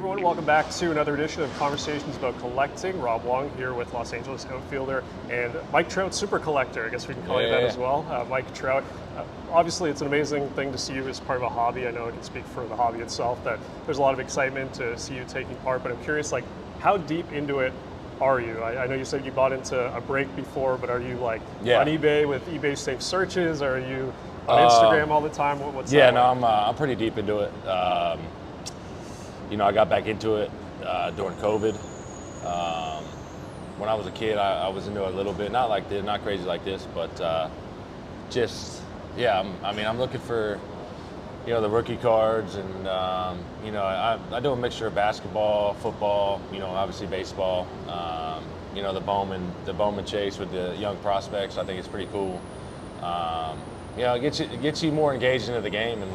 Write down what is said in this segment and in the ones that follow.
everyone, welcome back to another edition of Conversations About Collecting. Rob Wong here with Los Angeles outfielder and Mike Trout super collector. I guess we can call you that as well. Mike Trout. Obviously, it's an amazing thing to see you as part of a hobby. I know I can speak for the hobby itself that there's a lot of excitement to see you taking part, but I'm curious, like, how deep into it are you? I know you said you bought into a break before, but are you like on eBay with eBay safe searches? Or are you on Instagram all the time? What's that like? I'm pretty deep into it. I got back into it during COVID. When I was a kid, I was into it a little bit, not crazy like this, but I'm looking for, the rookie cards, and I do a mixture of basketball, football, obviously baseball. The Bowman chase with the young prospects, I think it's pretty cool. It gets you more engaged into the game, and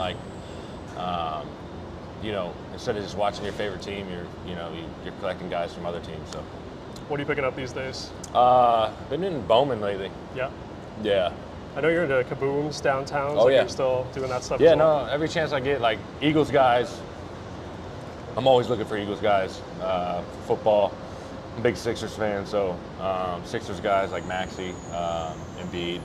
instead of just watching your favorite team, you're collecting guys from other teams. So, what are you picking up these days? Been in Bowman lately. Yeah. I know you're into kabooms downtown. You're still doing that stuff. Yeah, no. Every chance I get, like Eagles guys, I'm always looking for Eagles guys. Football, I'm a big Sixers fan, so Sixers guys like Maxey, Embiid,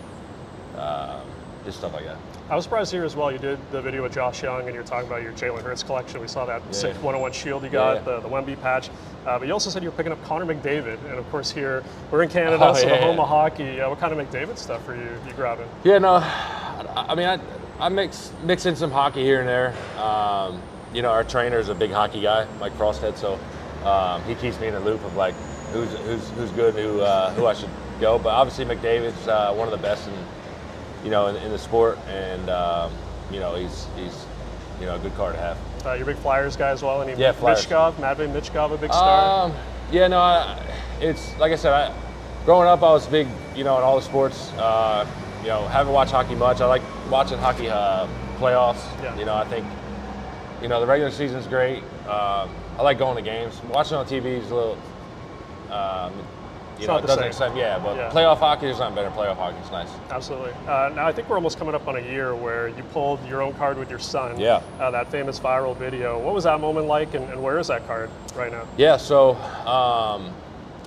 just stuff like that. I was surprised here as well. You did the video with Josh Young, and you're talking about your Jalen Hurts collection. We saw that sick 101 shield you got, the Wemby patch. But you also said you were picking up Connor McDavid, and of course here we're in Canada, the home of hockey. What kind of McDavid stuff are you grabbing? Yeah, no, I mix in some hockey here and there. Our trainer's a big hockey guy, Mike Frosthead, so he keeps me in the loop of like who's good, who I should go. But obviously McDavid's one of the best in the sport, and he's a good card to have. You're a big Flyers guy as well. Flyers. Matvei Michkov, a big star. It's like I said, growing up I was big, in all the sports. Haven't watched hockey much. I like watching hockey playoffs. I think the regular season's great. I like going to games. Watching on TV is a little. It doesn't excite me, but playoff hockey, there's nothing better than playoff hockey. It's nice. Absolutely. Now, I think we're almost coming up on a year where you pulled your own card with your son. That famous viral video. What was that moment like, and where is that card right now? Yeah, so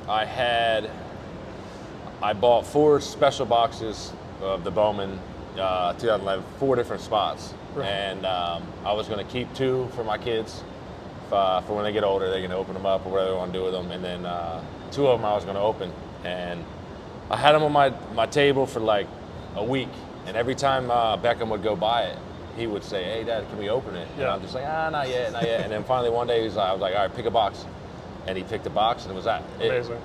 I bought 4 special boxes of the Bowman 2011, 4 different spots. Right. And I was going to keep 2 for my kids. For when they get older, they're going to open them up or whatever they want to do with them. And then 2 of them I was going to open. And I had them on my table for like a week. And every time Beckham would go by it, he would say, "Hey, Dad, can we open it?" And I'm just like, not yet. And then finally one day I was like, "All right, pick a box." And he picked a box, and it was that. Amazing.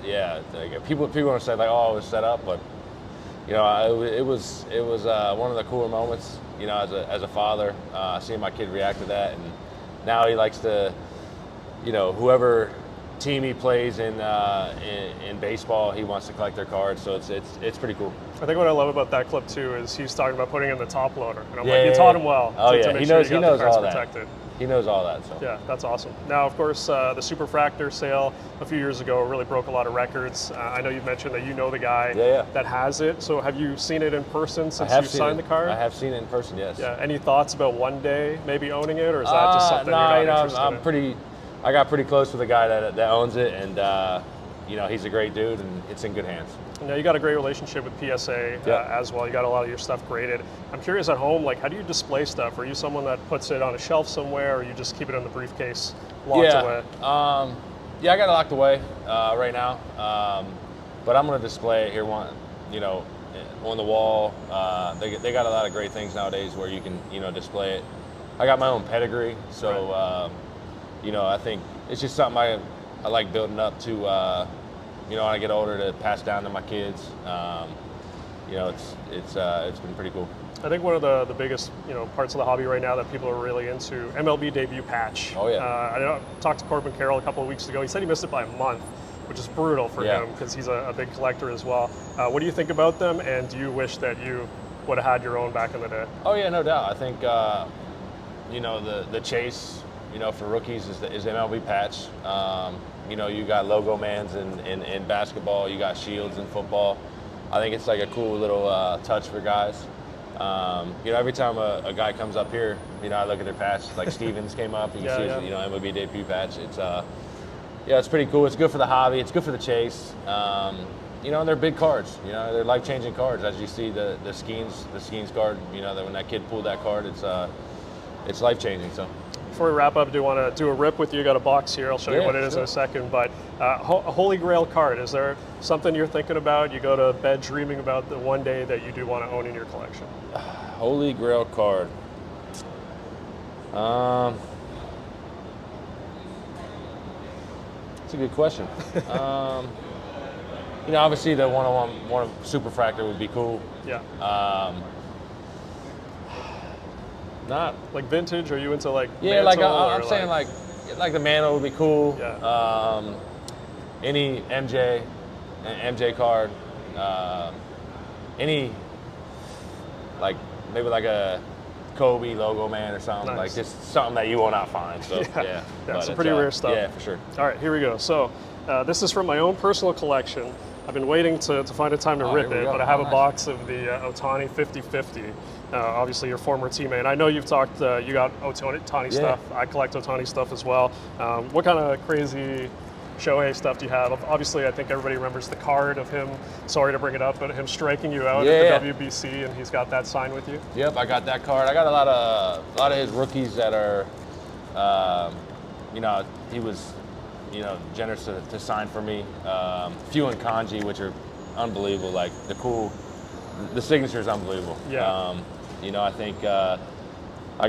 People want to say like, "Oh, it was set up," but it was one of the cooler moments. As a father, seeing my kid react to that, and now he likes to. Whoever team he plays in baseball, he wants to collect their cards, so it's pretty cool. I think what I love about that clip too is he's talking about putting in the top loader, and I'm like, you taught him well. To make sure he knows all protected. That. He knows all that. So. Yeah, that's awesome. Now, of course, the Superfractor sale a few years ago really broke a lot of records. I know you've mentioned that you know the guy that has it. So have you seen it in person since you signed the card? I have seen it in person, yes. Yeah. Any thoughts about one day maybe owning it, or is that just something you're not interested in? I got pretty close with the guy that owns it, and he's a great dude, and it's in good hands. Now, you got a great relationship with PSA as well. You got a lot of your stuff graded. I'm curious at home, like, how do you display stuff? Are you someone that puts it on a shelf somewhere, or you just keep it in the briefcase locked away? I got it locked away right now, but I'm going to display it here on the wall. They got a lot of great things nowadays where you can display it. I got my own pedigree, so I think it's just something I like building up to, when I get older, to pass down to my kids. It's been pretty cool. I think one of the biggest parts of the hobby right now that people are really into, MLB Debut Patch. Oh yeah. I talked to Corbin Carroll a couple of weeks ago. He said he missed it by a month, which is brutal for him because he's a big collector as well. What do you think about them, and do you wish that you would have had your own back in the day? Oh yeah, no doubt. I think the chase. For rookies is the MLB patch. You got logo mans in basketball. You got shields in football. I think it's like a cool little touch for guys. You know, every time a guy comes up here, you know, I look at their patch. Like Stevens came up, you can see his, you know, MLB Debut Patch. It's yeah, it's pretty cool. It's good for the hobby. It's good for the chase. You know, and they're big cards. You know, they're life-changing cards. As you see the Skeens card. You know, that when that kid pulled that card, it's life-changing. So. Before we wrap up, I do want to do a rip with you. You got a box here. I'll show you what it is in a second. But a Holy Grail card, is there something you're thinking about? You go to bed dreaming about the one day that you do want to own in your collection? Holy Grail card. That's a good question. You know, obviously the one Superfractor would be cool. Yeah. Not like vintage. Are you into like? Yeah, like I'm saying, like the Mantle would be cool. Yeah. Any MJ card. Any like maybe like a Kobe logo man or something. Nice. Like just something that you will not find. So yeah, some pretty rare stuff. Yeah, for sure. All right, here we go. So this is from my own personal collection. I've been waiting to find a time to rip it, but I have a box of the Ohtani 50/50. Obviously, your former teammate. I know you've talked. You got Ohtani stuff. I collect Ohtani stuff as well. What kind of crazy Shohei stuff do you have? Obviously, I think everybody remembers the card of him. Sorry to bring it up, but him striking you out at the WBC, and he's got that signed with you. Yep, I got that card. I got a lot of his rookies that are, you know, he was, you know, generous to sign for me. Few and Kanji, which are unbelievable. Like the signature is unbelievable. Yeah. You know, I think I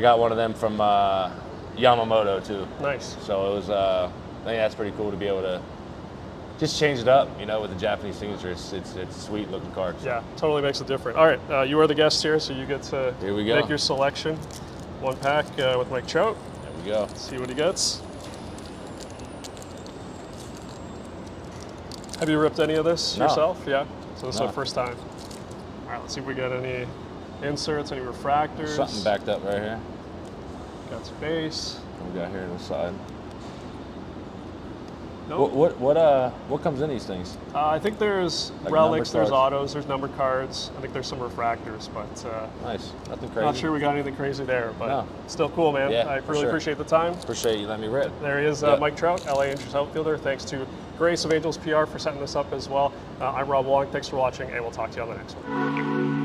got one of them from Yamamoto too. Nice. So it was, I think that's pretty cool to be able to just change it up, you know, with the Japanese signature. It's a sweet looking card. So. Yeah, totally makes it different. All right, you are the guest here, so you get to make your selection. One pack with Mike Trout. There we go. Let's see what he gets. Have you ripped any of this yourself? Yeah. So this is the first time. All right, let's see if we get any inserts, any refractors. Something backed up right here. Got some base. What we got here on the side? Nope. What comes in these things? I think there's like relics, there's autos, there's number cards. I think there's some refractors, but nice, nothing crazy. Not sure we got anything crazy there, but still cool, man. Yeah, I really appreciate the time. Appreciate you letting me rip. There he is, Mike Trout, LA Angels outfielder. Thanks to Grace of Angels PR for setting this up as well. I'm Rob Wong. Thanks for watching, and we'll talk to you on the next one.